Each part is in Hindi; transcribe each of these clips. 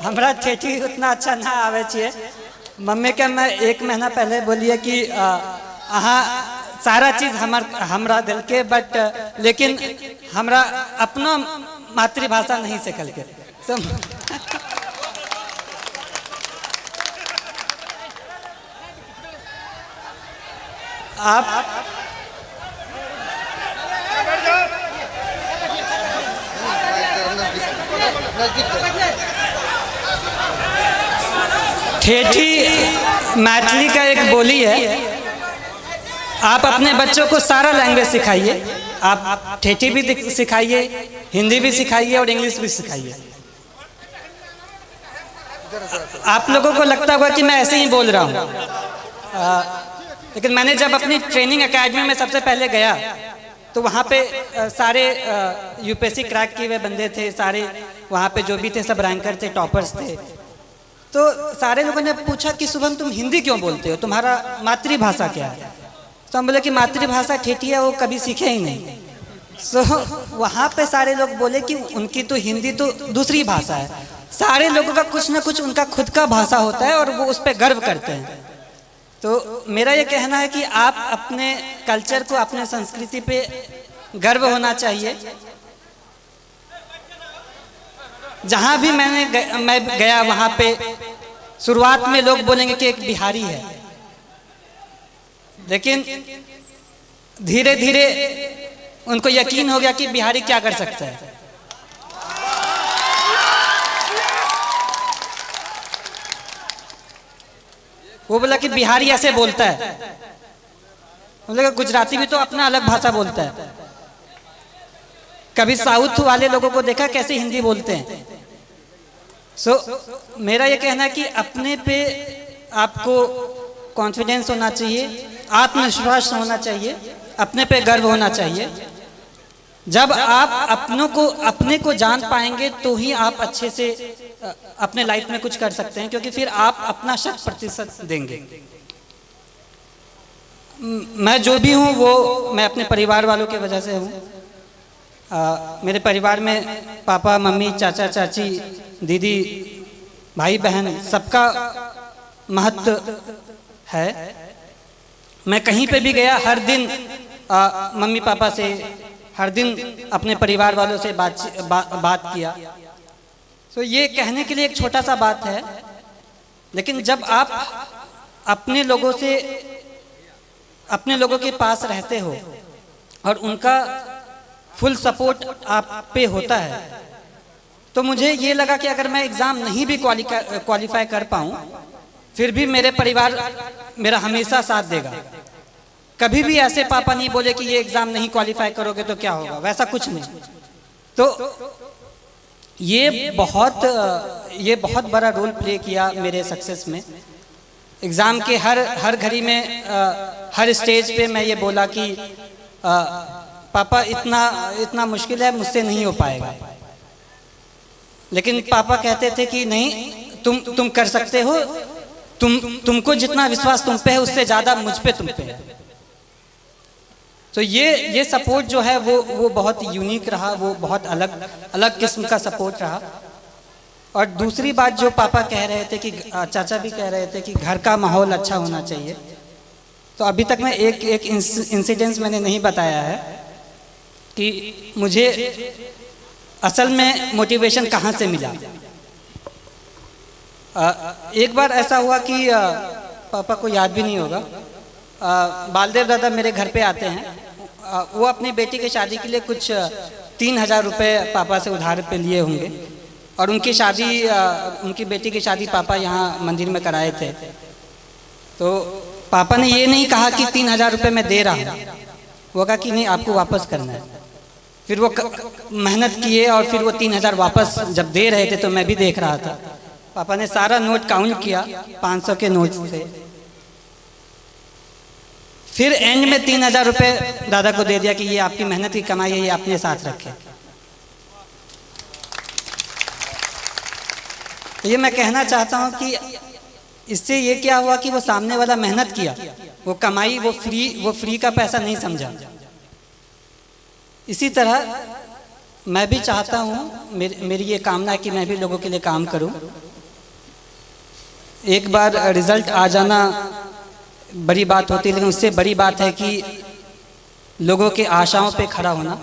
हमरा ठेठी उतना अच्छा ना आवे छे। मम्मी के मैं 1 महीना पहले बोलिए कि अहाँ सारा चीज हमरा दिल के, बट लेकिन हमरा अपना मातृभाषा नहीं सीखल के। तो आप ठेठी मैथिली का एक बोली है। आप अपने बच्चों को सारा लैंग्वेज सिखाइए, आप ठेठी भी सिखाइए, हिंदी भी सिखाइए और इंग्लिश भी सिखाइए। आप लोगों को लगता होगा कि मैं ऐसे ही बोल रहा हूँ, लेकिन मैंने जब अपनी ट्रेनिंग एकेडमी में सबसे पहले गया तो वहाँ पे सारे यूपीएससी क्रैक किए हुए बंदे थे, सारे वहाँ पे जो भी थे सब रैंकर थे, टॉपर्स थे। तो सारे लोगों ने पूछा कि शुभम तुम हिंदी क्यों बोलते हो, तुम्हारा मातृभाषा क्या है? तो हम बोले कि मातृभाषा ठेठी है, वो कभी सीखे ही नहीं। वहाँ पे सारे लोग बोले कि उनकी तो हिंदी तो दूसरी भाषा है। सारे लोगों का कुछ ना कुछ उनका खुद का भाषा होता है और वो उस पर गर्व करते हैं। तो मेरा ये कहना है कि आप अपने कल्चर को, अपने संस्कृति पे गर्व होना चाहिए। जहाँ भी मैं गया वहाँ पे शुरुआत में लोग बोलेंगे कि एक बिहारी है, लेकिन धीरे धीरे उनको यकीन हो गया कि बिहारी क्या कर सकता है। वो बोला कि बिहारी ऐसे बोलता है, मतलब गुजराती भी तो अपना अलग भाषा बोलता है। कभी साउथ वाले लोगों को देखा कैसे हिंदी बोलते हैं। मेरा ये कहना है कि अपने पे आपको कॉन्फिडेंस होना चाहिए, आत्मविश्वास होना चाहिए, अपने पे गर्व होना चाहिए। जब आप अपने को जान पाएंगे तो ही आप अच्छे से अपने लाइफ में कुछ कर सकते हैं, क्योंकि फिर आप अपना 100% देंगे। मैं जो भी हूँ वो मैं अपने परिवार वालों की वजह से हूँ। मेरे परिवार में पापा मम्मी, चाचा चाची, दीदी, भाई बहन, सबका महत्व है। मैं कहीं पे भी गया, हर दिन मम्मी पापा से, हर दिन अपने परिवार वालों से बात किया। तो ये कहने के लिए एक छोटा सा बात है, लेकिन जब आप अपने लोगों के पास रहते हो और उनका फुल सपोर्ट आप पे होता है, तो मुझे ये लगा कि अगर मैं एग्ज़ाम नहीं भी क्वालिफाई कर पाऊँ, फिर भी मेरे परिवार मेरा हमेशा साथ देगा। कभी भी ऐसे पापा नहीं बोले कि ये एग्ज़ाम नहीं क्वालिफाई करोगे तो क्या होगा, वैसा कुछ नहीं। तो ये बहुत बड़ा रोल प्ले किया मेरे सक्सेस में। एग्ज़ाम के हर घड़ी में, हर स्टेज पे मैं ये बोला कि पापा इतना मुश्किल है, मुझसे नहीं हो पाएगा। लेकिन पापा कहते थे कि नहीं, तुम कर सकते हो, तुमको जितना विश्वास तुम पे है उससे ज़्यादा मुझ पे तुम पे है। तो ये सपोर्ट जो है वो बहुत यूनिक रहा, वो बहुत अलग किस्म का सपोर्ट रहा। और दूसरी बात जो पापा कह रहे थे कि चाचा भी कह रहे थे कि घर का माहौल अच्छा होना चाहिए। तो अभी तक मैं एक इंसिडेंस मैंने नहीं बताया है कि मुझे असल में मोटिवेशन कहाँ से मिला। एक बार ऐसा हुआ कि पापा को याद भी नहीं होगा, बालदेव दादा मेरे घर पे आते हैं। वो अपनी बेटी की शादी के लिए कुछ 3000 रुपये पापा से उधार पे लिए होंगे, और उनकी बेटी की शादी पापा यहाँ मंदिर में कराए थे। तो पापा ने ये नहीं कहा कि 3000 रुपये मैं दे रहा हूँ, वो कहा कि नहीं, आपको वापस करना है। फिर वो मेहनत किए और फिर वो 3000 वापस जब दे रहे थे तो मैं भी देख रहा था। पापा ने सारा नोट काउंट किया 500 के नोट से, फिर एंड में 3000 रुपये दादा को दे दिया कि ये आपकी मेहनत की कमाई है, ये अपने साथ रखें। ये मैं कहना चाहता हूँ कि इससे ये क्या हुआ कि वो सामने वाला मेहनत किया, वो कमाई, वो फ्री का पैसा नहीं समझा। इसी तरह मैं भी चाहता हूँ, मेरी ये कामना है कि मैं भी लोगों के लिए काम करूँ। एक बार रिजल्ट आ जाना बड़ी बात होती है, लेकिन उससे बड़ी बात है कि लोगों के आशाओं पे खड़ा होना।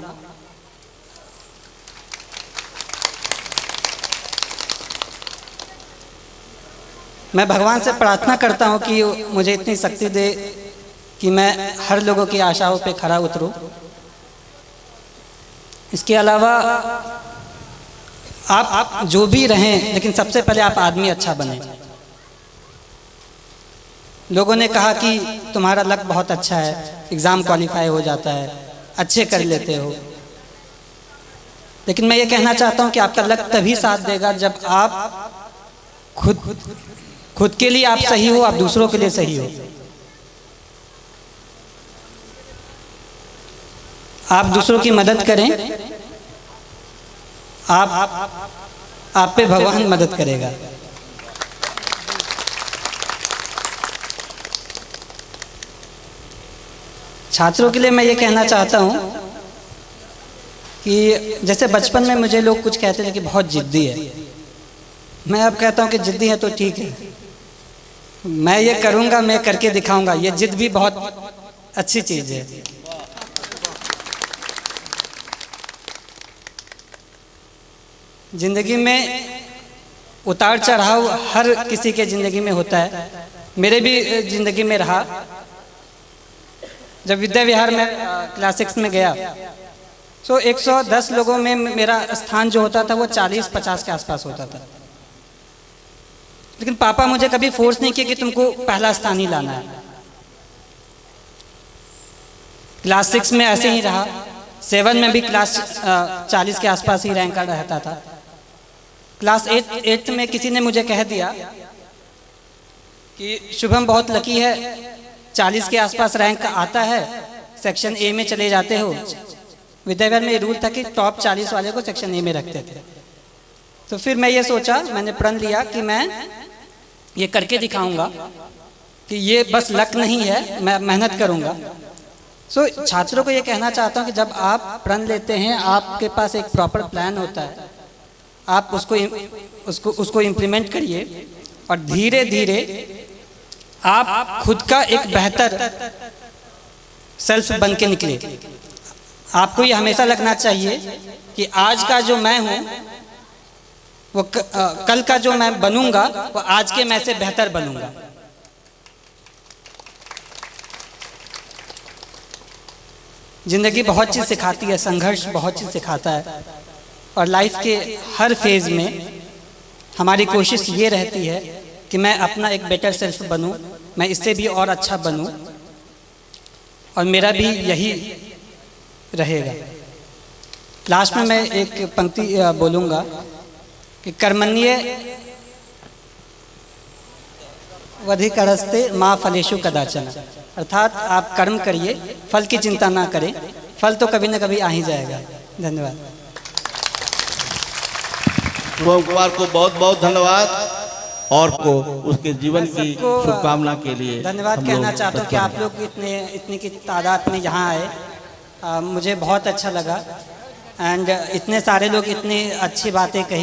मैं भगवान से प्रार्थना करता हूँ कि मुझे इतनी शक्ति दे कि मैं हर लोगों की आशाओं पे खरा उतरूँ। इसके अलावा आप जो भी रहें, लेकिन सबसे पहले आप आदमी अच्छा बने। लोगों ने कहा कि तुम्हारा लक बहुत अच्छा है, एग्ज़ाम क्वालिफाई हो जाता है, अच्छे कर लेते हो, लेकिन मैं ये कहना चाहता हूँ कि आपका लक तभी साथ देगा जब आप खुद के लिए आप सही हो, आप दूसरों के लिए सही हो। आप दूसरों की मदद करें, आप पे भगवान मदद करेगा। छात्रों के लिए मैं ये कहना चाहता हूँ कि जैसे बचपन में मुझे लोग कुछ कहते थे कि बहुत जिद्दी है, मैं अब कहता हूँ कि जिद्दी है तो ठीक है, मैं ये करूँगा, मैं करके दिखाऊंगा। ये जिद भी बहुत अच्छी चीज़ है। जिंदगी में उतार चढ़ाव हर किसी के ज़िंदगी में होता है, मेरे भी ज़िंदगी में रहा। जब विद्या विहार में क्लास 6 में गया तो 110 लोगों में मेरा स्थान जो होता था वो 40-50 के आसपास होता था, लेकिन पापा मुझे कभी फोर्स नहीं किया कि तुमको पहला स्थान ही लाना है। क्लास 6 में ऐसे ही रहा, 7 में भी क्लास 40 के आसपास ही रैंक रहता था। क्लास 8 में किसी ने मुझे कह दिया कि शुभम बहुत लकी है, 40 के आसपास रैंक आता है, सेक्शन ए में चले जाते हो। विद्याविहार में ये रूल था कि टॉप 40 वाले को सेक्शन ए में रखते थे। तो फिर मैं ये सोचा, मैंने प्रण लिया कि मैं ये करके दिखाऊंगा कि ये बस लक नहीं है, मैं मेहनत करूंगा। छात्रों को ये कहना चाहता हूँ कि जब आप प्रण लेते हैं, आपके पास एक प्रॉपर प्लान होता है, आप उसको इम्प्लीमेंट करिए और धीरे धीरे आप खुद का एक बेहतर सेल्फ बन के निकले। आपको ये हमेशा लगना चाहिए कि आज का जो मैं हूँ वो कल का जो मैं बनूंगा वो आज के मैं से बेहतर बनूंगा। जिंदगी बहुत चीज़ सिखाती है, संघर्ष बहुत चीज़ सिखाता है, और लाइफ के हर फेज में हमारी कोशिश ये रहती है कि मैं अपना एक बेटर सेल्फ बनूं, मैं इससे भी और अच्छा बनूं, और मेरा भी यही रहेगा। लास्ट में मैं एक पंक्ति बोलूँगा कि कर्मण्ये वधिकरस्ते माँ फलेषु कदाचन, अर्थात आप कर्म करिए, फल की चिंता ना करें, फल तो कभी ना कभी आ ही जाएगा। धन्यवाद। शुभम कुमार को बहुत बहुत धन्यवाद और को उसके जीवन की शुभकामना के लिए धन्यवाद कहना चाहता हूँ कि आप लोग इतनी की तादाद में यहाँ आए, मुझे बहुत अच्छा लगा, एंड इतने सारे लोग इतनी अच्छी बातें कही।